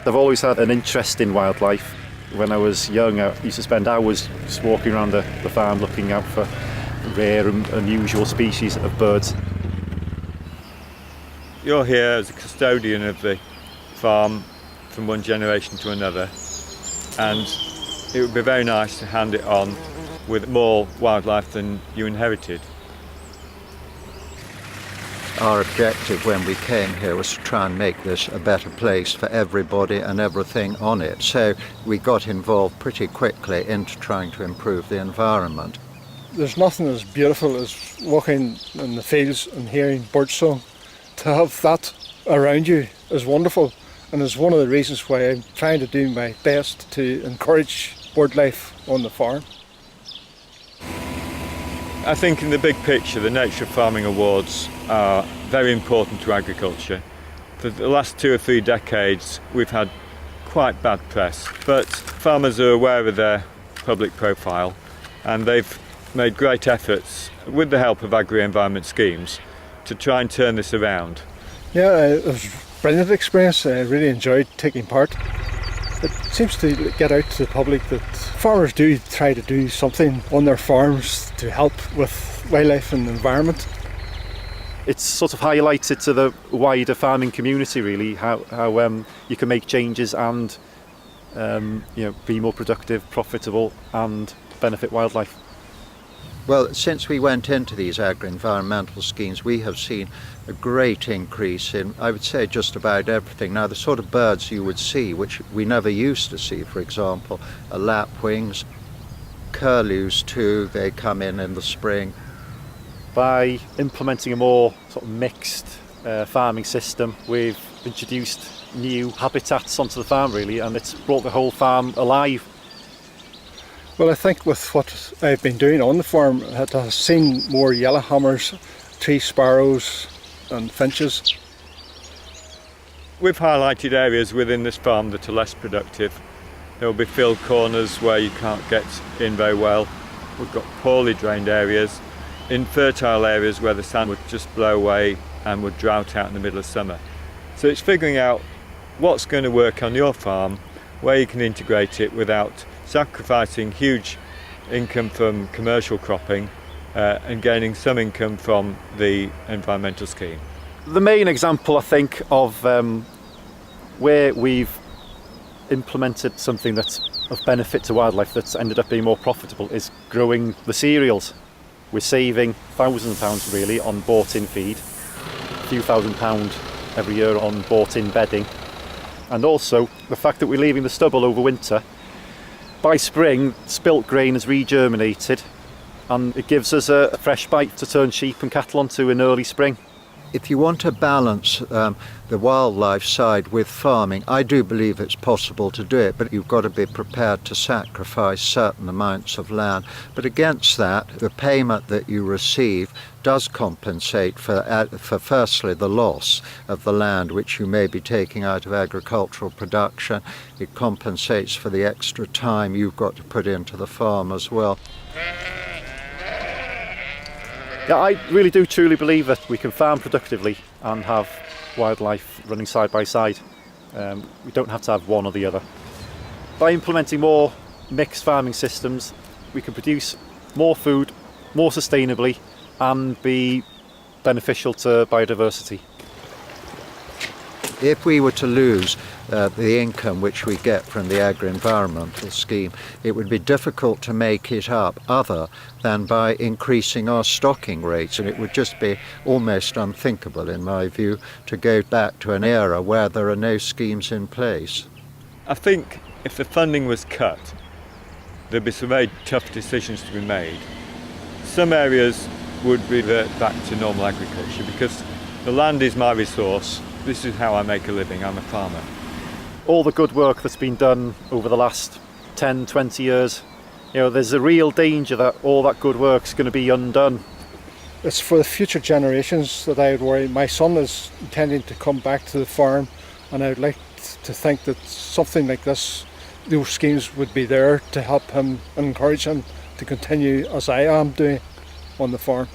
I've always had an interest in wildlife. When I was young, I used to spend hours just walking around the farm looking out for rare and unusual species of birds. You're here as a custodian of the farm from one generation to another, and it would be very nice to hand it on with more wildlife than you inherited. Our objective when we came here was to try and make this a better place for everybody and everything on it. So we got involved pretty quickly into trying to improve the environment. There's nothing as beautiful as walking in the fields and hearing birdsong. To have that around you is wonderful, and is one of the reasons why I'm trying to do my best to encourage bird life on the farm. I think in the big picture, the Nature Farming Awards are very important to agriculture. For the last 2 or 3 decades, we've had quite bad press, but farmers are aware of their public profile, and they've made great efforts with the help of agri-environment schemes to try and turn this around. Yeah, it was a brilliant experience. I really enjoyed taking part. It seems to get out to the public that farmers do try to do something on their farms to help with wildlife and the environment. It's sort of highlighted to the wider farming community really how you can make changes and be more productive, profitable and benefit wildlife. Well, since we went into these agri-environmental schemes, we have seen a great increase in, I would say, just about everything. Now, the sort of birds you would see, which we never used to see, for example, are lapwings, curlews too, they come in the spring. By implementing a more sort of mixed farming system, we've introduced new habitats onto the farm really, and it's brought the whole farm alive. Well, I think with what I've been doing on the farm, I've seen more yellowhammers, tree sparrows and finches. We've highlighted areas within this farm that are less productive. There will be field corners where you can't get in very well. We've got poorly drained areas, infertile areas where the sand would just blow away and would drought out in the middle of summer. So it's figuring out what's going to work on your farm, where you can integrate it without sacrificing huge income from commercial cropping and gaining some income from the environmental scheme. The main example, I think, of where we've implemented something that's of benefit to wildlife that's ended up being more profitable is growing the cereals. We're saving thousands of pounds really on bought-in feed, a few £1,000 every year on bought-in bedding, and also the fact that we're leaving the stubble over winter. By spring, spilt grain has regerminated and it gives us a fresh bite to turn sheep and cattle onto in early spring. If you want to balance the wildlife side with farming, I do believe it's possible to do it, but you've got to be prepared to sacrifice certain amounts of land. But against that, the payment that you receive does compensate for firstly the loss of the land which you may be taking out of agricultural production. It compensates for the extra time you've got to put into the farm as well. Yeah, I really do truly believe that we can farm productively and have wildlife running side by side. We don't have to have one or the other. By implementing more mixed farming systems, we can produce more food, more sustainably, and be beneficial to biodiversity. If we were to lose the income which we get from the agri-environmental scheme, it would be difficult to make it up other than by increasing our stocking rates, and it would just be almost unthinkable, in my view, to go back to an era where there are no schemes in place. I think if the funding was cut, there'd be some very tough decisions to be made. Some areas would revert back to normal agriculture because the land is my resource. This is how I make a living. I'm a farmer. All the good work that's been done over the last 10, 20 years, there's a real danger that all that good work's going to be undone. It's for the future generations that I would worry. My son is intending to come back to the farm, and I would like to think that something like this, those schemes would be there to help him and encourage him to continue as I am doing on the farm.